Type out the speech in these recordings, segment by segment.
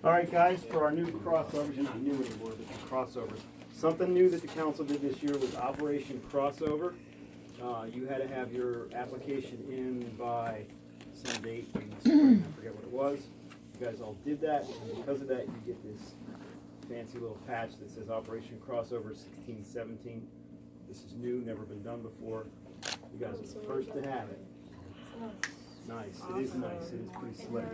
All right, guys, for our new crossovers, you're not new anymore, but the crossovers. Something new that the council did this year was Operation Crossover. You had to have your application in by some date in the spring, I forget what it was. You guys all did that, and because of that, you get this fancy little patch that says Operation Crossover 1617. This is new, never been done before. You guys are the first to have it. Nice, it is nice, it is pretty slick.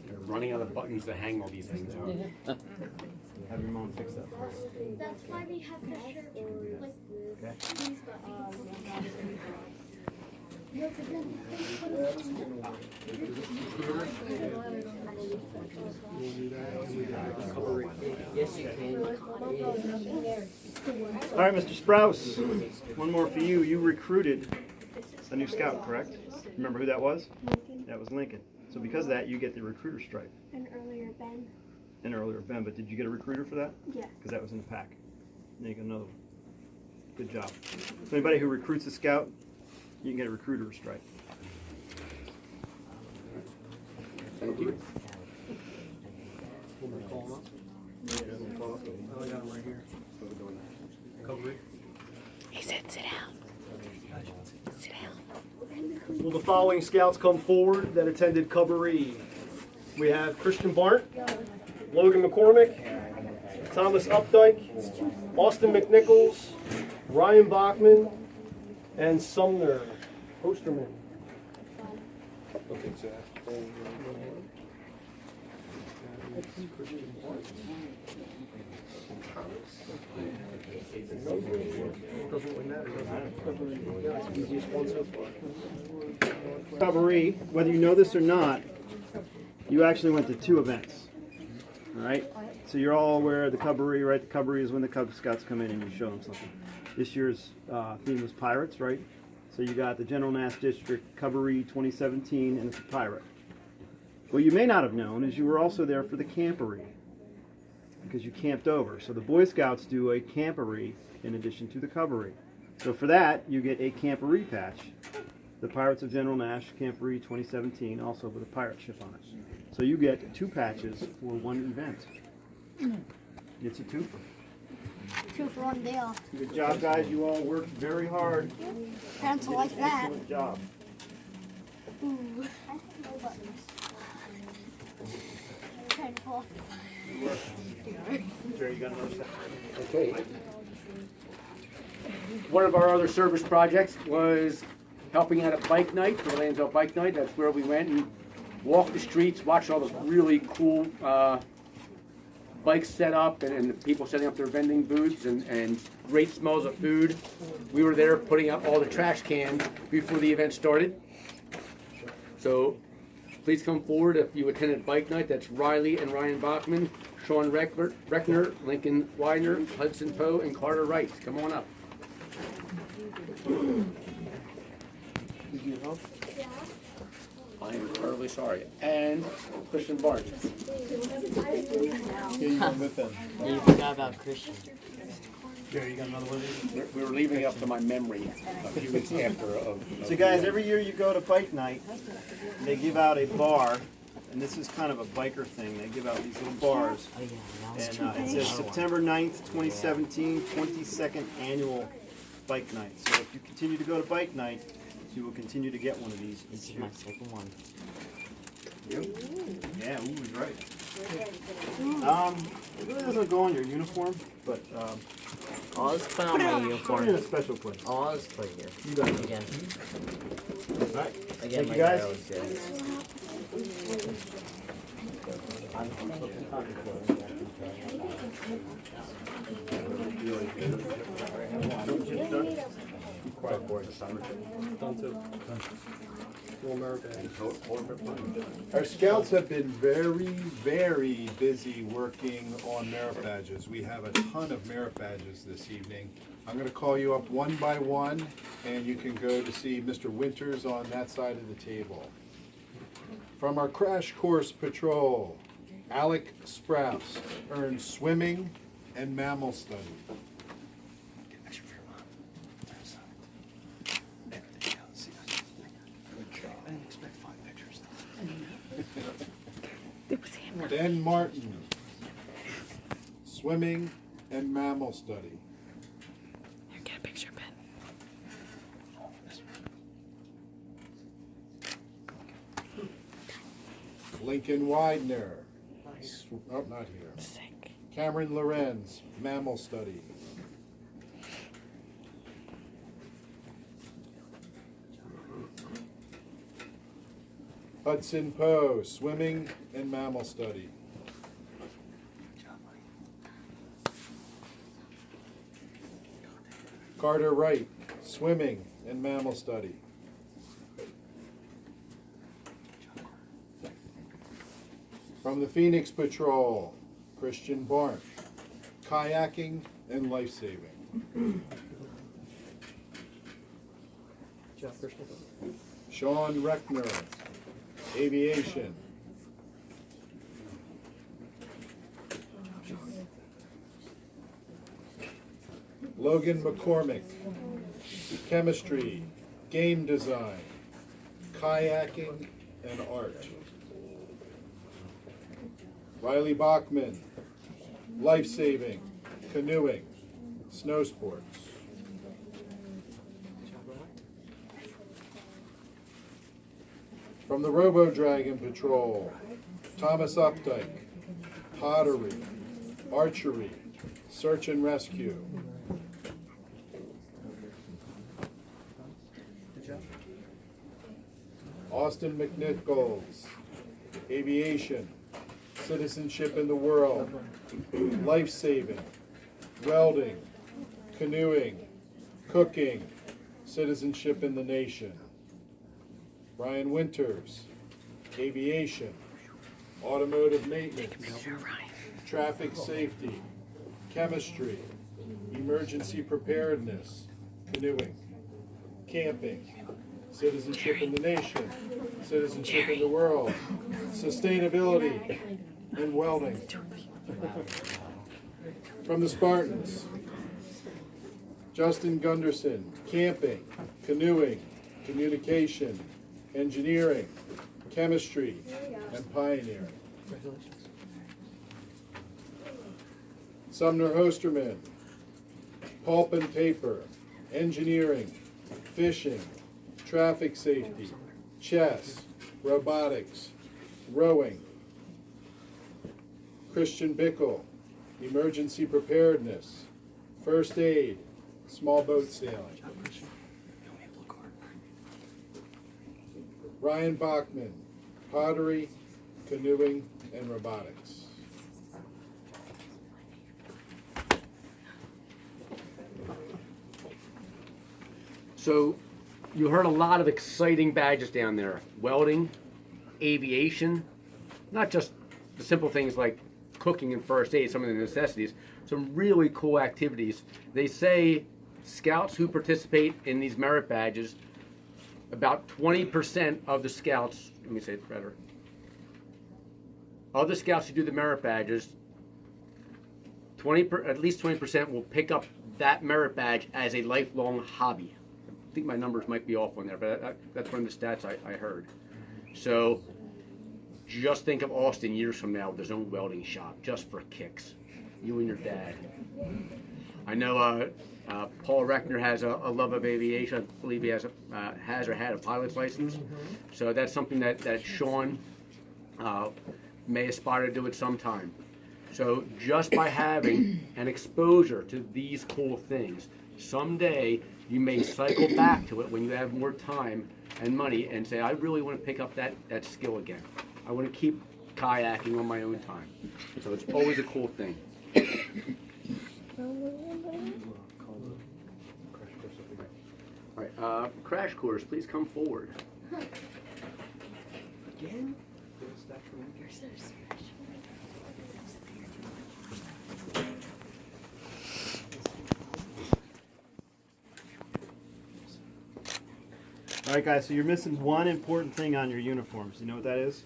They're running out of buttons to hang all these things on. Have your mom fix that first. That's why we have the shirt like Okay. these buttons. Yes, you can. All right, Mr. Sprouse, one more for you. You recruited a new scout, correct? Remember who that was? Lincoln. That was Lincoln. So because of that, you get the recruiter stripe. And earlier Ben. And earlier Ben, but did you get a recruiter for that? Yeah. Because that was in the pack. And then you got another one. Good job. So anybody who recruits a scout, you can get a recruiter stripe. Thank you. He said, sit down. Sit down. Will the following scouts come forward that attended Cubberee? We have Christian Barnt, Logan McCormick, Thomas Updike, Austin McNichols, Ryan Bachman, and Sumner Osterman. Cubberee, whether you know this or not, you actually went to 2 events. All right? So you're all aware of the Cubberee, right? The Cubberee is when the Cub Scouts come in and you show them something. This year's theme was pirates, right? So you got the General Nass District Cubberee 2017, and it's a pirate. What you may not have known is you were also there for the Camporee, because you camped over. So the Boy Scouts do a Camporee in addition to the Cubberee. So for that, you get a Camporee patch. The Pirates of General Nash Camporee 2017, also with a pirate ship on it. So you get 2 patches for 1 event. It's a twofer. 2 for 1 deal. Good job, guys. You all worked very hard. Pencil like that. Excellent job. Ooh. No buttons. Trying to pull off. Jerry, you got another set? Okay. One of our other service projects was helping out at Bike Night, for the Lansdale Bike Night. That's where we went and walked the streets, watched all those really cool bikes set up and the people setting up their vending booths and great smells of food. We were there putting out all the trash cans before the event started. So please come forward if you attended Bike Night. That's Riley and Ryan Bachman, Sean Reckner, Lincoln Widener, Hudson Poe, and Carter Wright. Come on up. I am incredibly sorry. And Christian Barnes. You forgot about Christian. Jerry, you got another one of these? We were leaving it up to my memory a few weeks after. So guys, every year you go to Bike Night, they give out a bar, and this is kind of a biker thing. They give out these little bars, Oh yeah, now and it says September 9th, 2017, 22nd Annual Bike Night. So if you continue to go to Bike Night, you will continue to get one of these this each is year. my second one. Yeah, ooh, he's right. It really doesn't go on your uniform, but Oh, let's put on my put it uniform. in a special place. Oh, let's put it here. You got it. Again. All right. Again, Thank my you, guys. guy was good. Our scouts have been very, very busy working on merit badges. We have a ton of merit badges this evening. I'm gonna call you up one by one, and you can go to see Mr. Winters on that side of the table. From our crash course patrol, Alec Sprouse earned swimming and mammal study. Ben Martin, swimming and mammal study. Here, get a picture, Ben. Lincoln Widener, oh, not here. Sick. Cameron Lorenz, mammal study. Hudson Poe, swimming and mammal study. Carter Wright, swimming and mammal study. From the Phoenix Patrol, Christian Barnt, kayaking and life-saving. Sean Reckner, aviation. Logan McCormick, chemistry, game design, kayaking, and art. Riley Bachman, life-saving, canoeing, snow sports. From the Robo Dragon Patrol, Thomas Updike, pottery, archery, search and rescue. Austin McNichols, aviation, citizenship in the world, life-saving, welding, canoeing, cooking, citizenship in the nation. Brian Winters, aviation, automotive maintenance, traffic safety, chemistry, emergency preparedness, canoeing, camping, citizenship in the nation, citizenship in the world, sustainability, and welding. From the Spartans, Justin Gunderson, camping, canoeing, communication, engineering, chemistry, and pioneering. Sumner Hosterman, pulp and paper, engineering, fishing, traffic safety, chess, robotics, rowing. Christian Bickle, emergency preparedness, first aid, small boat sailing. Ryan Bachman, pottery, canoeing, and robotics. So you heard a lot of exciting badges down there. Welding, aviation, not just the simple things like cooking and first aid, some of the necessities, some really cool activities. They say scouts who participate in these merit badges, about 20% of the scouts, let me say it better, of the scouts who do the merit badges, at least 20% will pick up that merit badge as a lifelong hobby. I think my numbers might be off on there, but that's one of the stats I heard. So just think of Austin years from now with his own welding shop, just for kicks. You and your dad. I know Paul Reckner has a love of aviation. I believe he has or had a pilot's license. So that's something that Sean may aspire to do at some time. So just by having an exposure to these cool things, someday you may cycle back to it when you have more time and money and say, I really want to pick up that skill again. I want to keep kayaking on my own time. So it's always a cool thing. All right, crash course, please come forward. Again? All right, guys, so you're missing one important thing on your uniforms. You know what that is?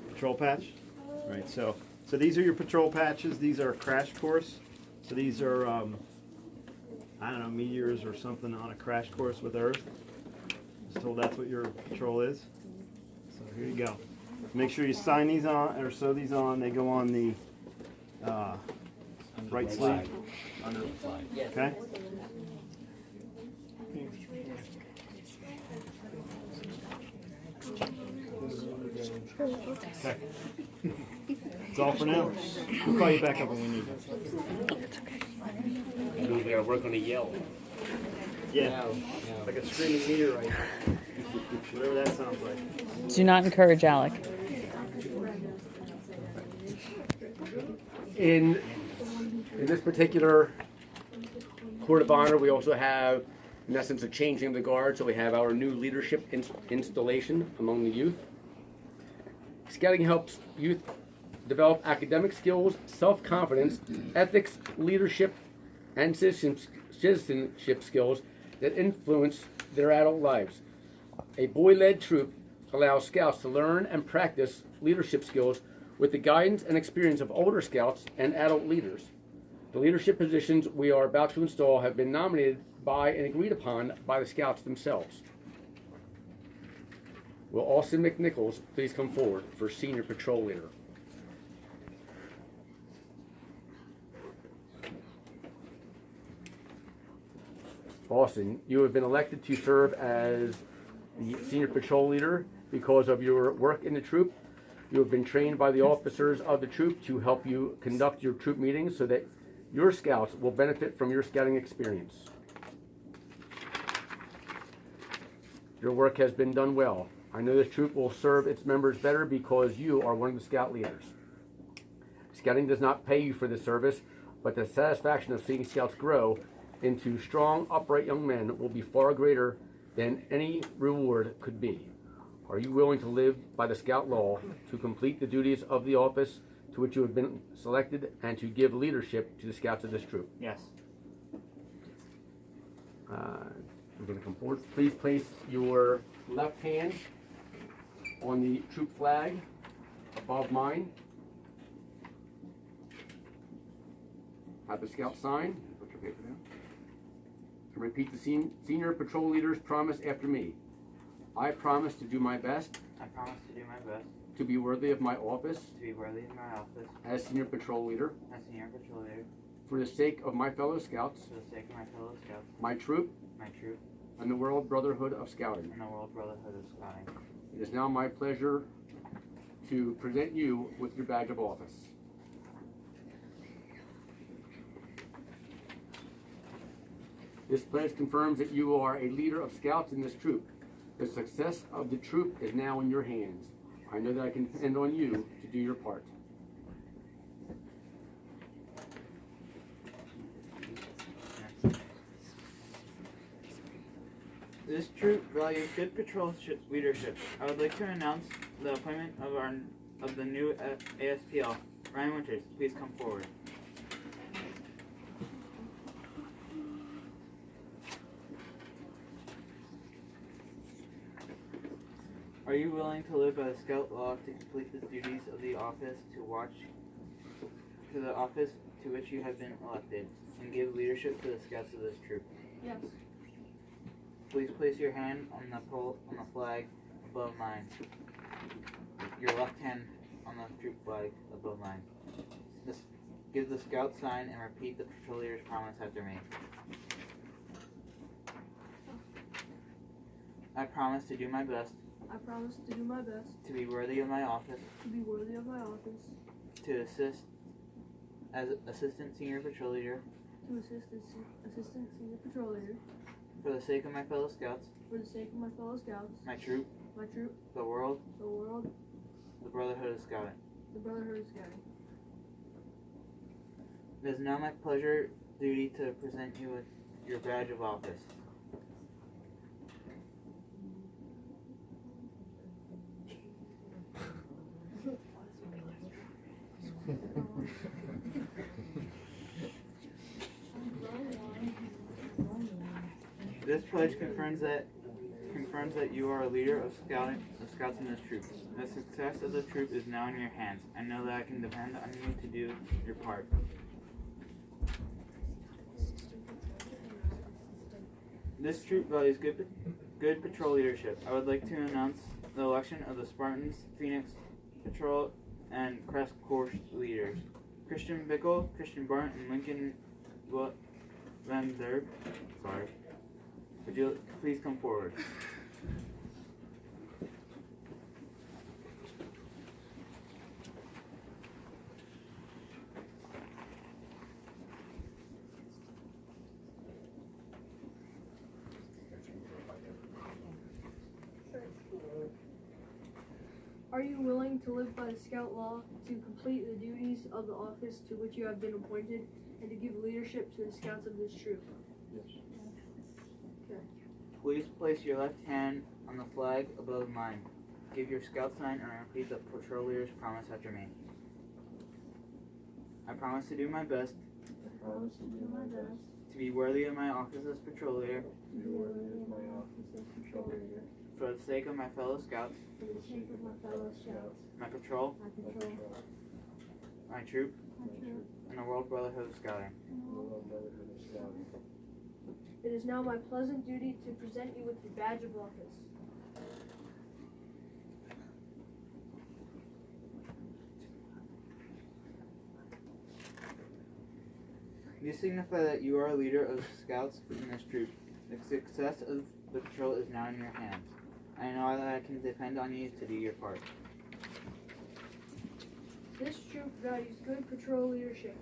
Patrol patch. All right, so these are your patrol patches. These are crash course. So these are, I don't know, meteors or something on a crash course with Earth. Just told that's what your patrol is. So Here you go. Make sure you sign these on or sew these on. They go on the right sleeve. Under the flag. Okay. Okay. That's all for now. We'll call you back up when we need you. We gotta work on the yell. Yeah. Like a screaming meteorite. Whatever that sounds like. Do not encourage Alec. In this particular court of honor, we also have, in essence, a changing of the guard. So we have our new leadership installation among the youth. Scouting helps youth develop academic skills, self-confidence, ethics, leadership, and citizenship skills that influence their adult lives. A boy-led troop allows scouts to learn and practice leadership skills with the guidance and experience of older scouts and adult leaders. The leadership positions we are about to install have been nominated by and agreed upon by the scouts themselves. Will Austin McNichols please come forward for Senior Patrol Leader? Austin, you have been elected to serve as the Senior Patrol Leader because of your work in the troop. You have been trained by the officers of the troop to help you conduct your troop meetings so that your scouts will benefit from your scouting experience. Your work has been done well. I know this troop will serve its members better because you are one of the scout leaders. Scouting does not pay you for this service, but the satisfaction of seeing scouts grow into strong, upright young men will be far greater than any reward could be. Are you willing to live by the scout law, to complete the duties of the office to which you have been selected, and to give leadership to the scouts of this troop? Yes. I'm going to come forward. Please place your left hand on the troop flag above mine. Have the scout sign. Put your paper down. And repeat the Senior Patrol Leader's promise after me. I promise to do my best. I promise to do my best To be worthy of my office to be worthy of my office as Senior Patrol Leader. as Senior Patrol Leader For the sake of my fellow scouts, for the sake of my fellow scouts, my troop, my troop, and the World Brotherhood of Scouting. and the World Brotherhood of Scouting. It is now my pleasure to present you with your badge of office. This pledge confirms that you are a leader of scouts in this troop. The success of the troop is now in your hands. I know that I can depend on you to do your part. This troop values good patrol leadership. I would like to announce the appointment of the new ASPL. Ryan Winters, please come forward. Are you willing to live by the scout law to complete the duties of the office to the office to which you have been elected, and give leadership to the scouts of this troop? Yes. Please place your hand on the flag above mine. Your left hand on the troop flag above mine. Give the scout sign and repeat the patrol leader's promise after me. I promise to do my best I promise to do my best to be worthy of my office, to be worthy of my office, to assist as Assistant Senior Patrol Leader to assist as Assistant Senior Patrol Leader for the sake of my fellow scouts, for the sake of my fellow scouts, my troop, the world, the Brotherhood of Scouting. the Brotherhood of Scouting. It is now my pleasure duty to present you with your badge of office. This pledge confirms that you are a leader of scouts in this troop. The success of the troop is now in your hands. I know that I can depend on you to do your part. This troop values good patrol leadership. I would like to announce the election of the Spartans, Phoenix Patrol, and Crest Course leaders. Christian Bickle, Christian Barnt, and Lincoln Van Der. Sorry. Would you please come forward? Are you willing to live by the Scout Law, to complete the duties of the office to which you have been appointed, and to give leadership to the Scouts of this troop? Please place your left hand on the flag above mine. Give your Scout sign and repeat the patrol leader's promise after me. I promise to do my best to be worthy of my office as patrol leader for the sake of my fellow Scouts, my patrol, my troop, and the World Brotherhood of Scouting. It is now my pleasant duty to present you with your badge of office. These signify that you are a leader of Scouts in this troop. The success of the patrol is now in your hands. I know that I can depend on you to do your part. This troop values good patrol leadership.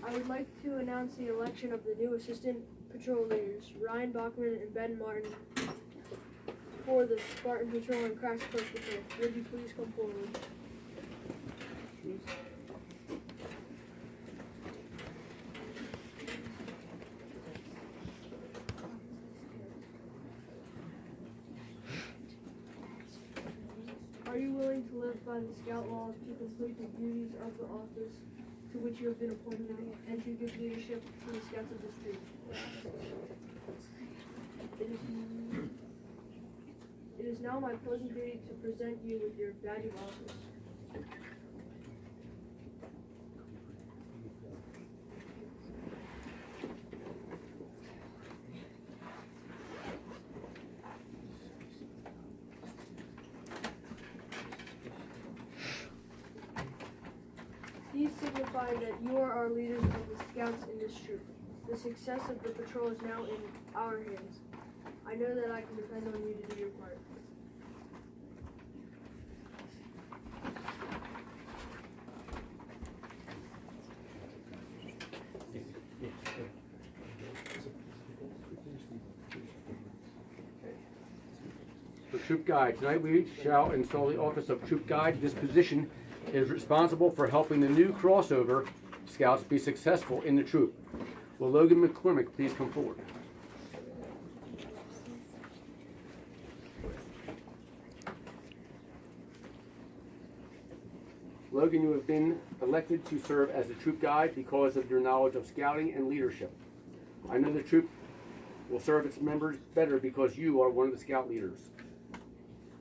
I would like to announce the election of the new assistant patrol leaders, Ryan Bachman and Ben Martin, for the Spartan Patrol and Crash Course Patrol. Would you please come forward? Are you willing to live by the Scout Law to complete the duties of the office to which you have been appointed and to give leadership to the Scouts of this troop? It is now my pleasant duty to present you with your badge of office. These signify that you are our leaders of the Scouts in this troop. The success of the patrol is now in our hands. I know that I can depend on you to do your part. For Troop Guide, tonight we shall install the office of Troop Guide. This position is responsible for helping the new crossover Scouts be successful in the troop. Will Logan McCormick please come forward? Logan, you have been elected to serve as the Troop Guide because of your knowledge of scouting and leadership. I know the troop will serve its members better because you are one of the Scout leaders.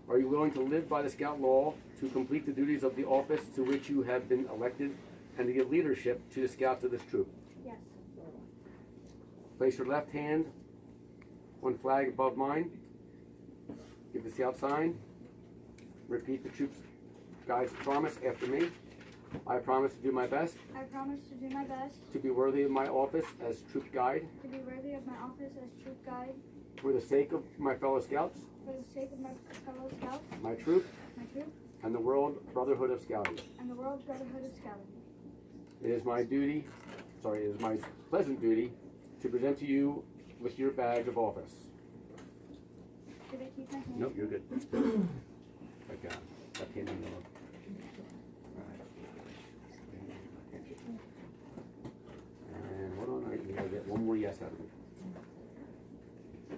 Are you willing to live by the Scout Law, to complete the duties of the office to which you have been elected, and to give leadership to the Scouts of this troop? Yes. Place your left hand on flag above mine. Give the Scout sign. Repeat the Troop Guide's promise after me. I promise to do my best I promise to do my best to be worthy of my office as Troop Guide to be worthy of my office as troop guide for the sake of my fellow Scouts, for the sake of my fellow scouts, my troop, my troop, and the World Brotherhood of Scouting. and the World Brotherhood of Scouting. It is my pleasant duty to present to you with your badge of office. Should I keep my hand? Nope, you're good. Okay, that came in wrong. And hold on, we gotta get one more yes out of it.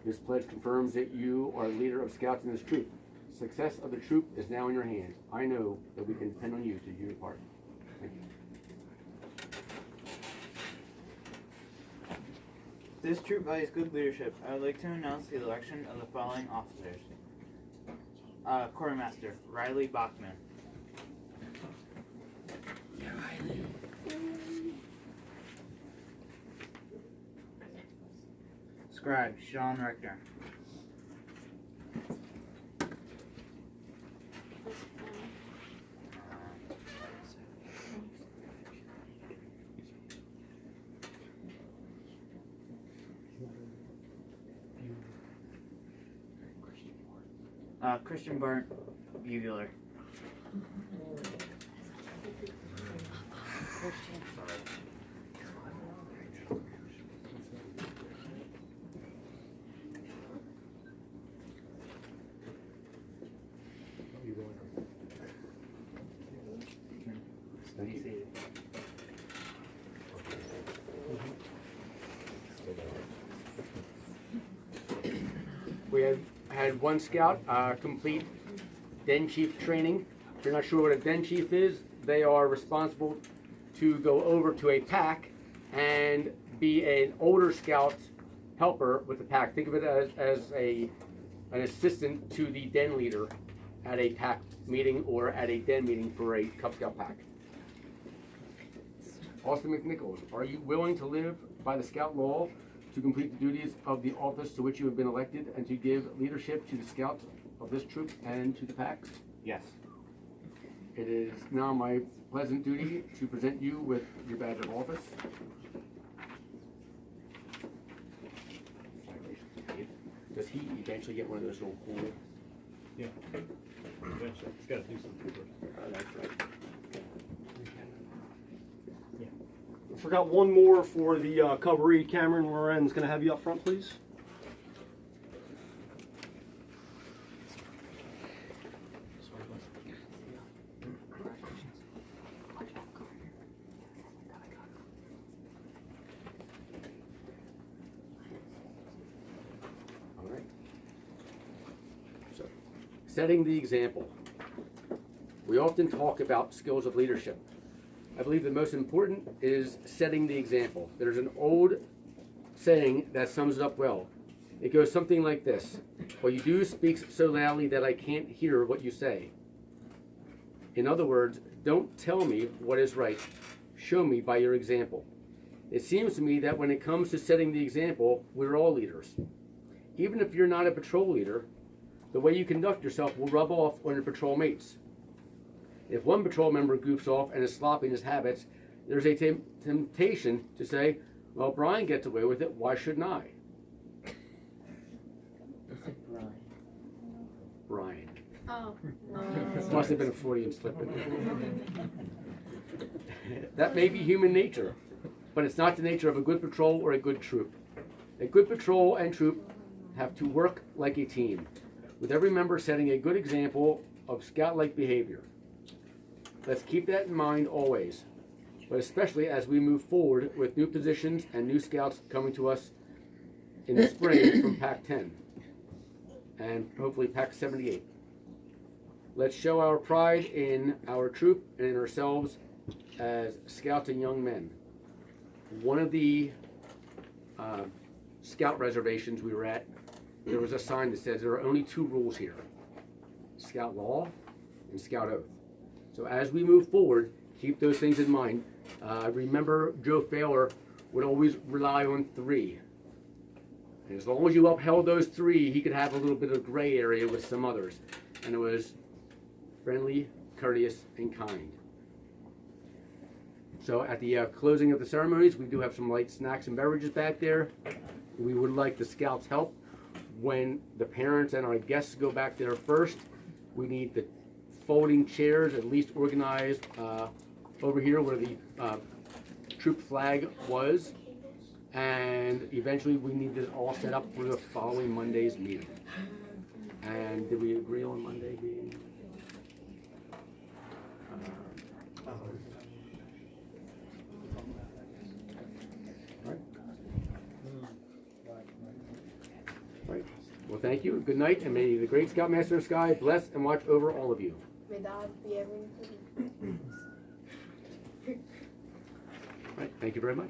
This pledge confirms that you are the leader of Scouts in this troop. Success of the troop is now in your hands. I know that we can depend on you to do your part. Thank you. This troop values good leadership. I would like to announce the election of the following officers. Quartermaster, Riley Bachman. Scribe, Sean Rector. Christian Burnt, Bugler. We have had one scout complete den chief training. If you're not sure what a den chief is, they are responsible to go over to a pack and be an older scout helper with the pack. Think of it as an assistant to the den leader at a pack meeting or at a den meeting for a Cub Scout pack. Austin McNichols, are you willing to live by the Scout law to complete the duties of the office to which you have been elected and to give leadership to the Scouts of this troop and to the pack? Yes. It is now my pleasant duty to present you with your badge of office. Does he eventually get one of those little cool? Yeah. Eventually, he's got to do something first. That's right. I forgot one more for the coverage. Cameron Loren's going to have you up front, please. All right. So, setting the example. We often talk about skills of leadership. I believe the most important is setting the example. There's an old saying that sums it up well. It goes something like this: what you do speaks so loudly that I can't hear what you say. In other words, don't tell me what is right. Show me by your example. It seems to me that when it comes to setting the example, we're all leaders. Even if you're not a patrol leader, the way you conduct yourself will rub off on your patrol mates. If one patrol member goofs off and is sloppy in his habits, there's a temptation to say, well, Brian gets away with it, why shouldn't I? Brian. Oh. Must have been a Freudian slip in there. That may be human nature, but it's not the nature of a good patrol or a good troop. A good patrol and troop have to work like a team, with every member setting a good example of scout-like behavior. Let's keep that in mind always, but especially as we move forward with new positions and new scouts coming to us in the spring from Pack 10 and hopefully Pack 78. Let's show our pride in our troop and in ourselves as scouts and young men. One of the scout reservations we were at, there was a sign that says there are only two rules here: Scout law and Scout oath. So as we move forward, keep those things in mind. Remember, Joe Failer would always rely on 3. And as long as you upheld those 3, he could have a little bit of gray area with some others. And it was friendly, courteous, and kind. So at the closing of the ceremonies, we do have some light snacks and beverages back there. We would like the Scouts' help. When the parents and our guests go back there first, we need the folding chairs at least organized over here where the troop flag was, and eventually we need this all set up for the following Monday's meeting. And did we agree on Monday being? Right. Well, thank you. Good night, and may the great Scoutmaster of Sky bless and watch over all of you. May the odds be everything. Right. Thank you very much.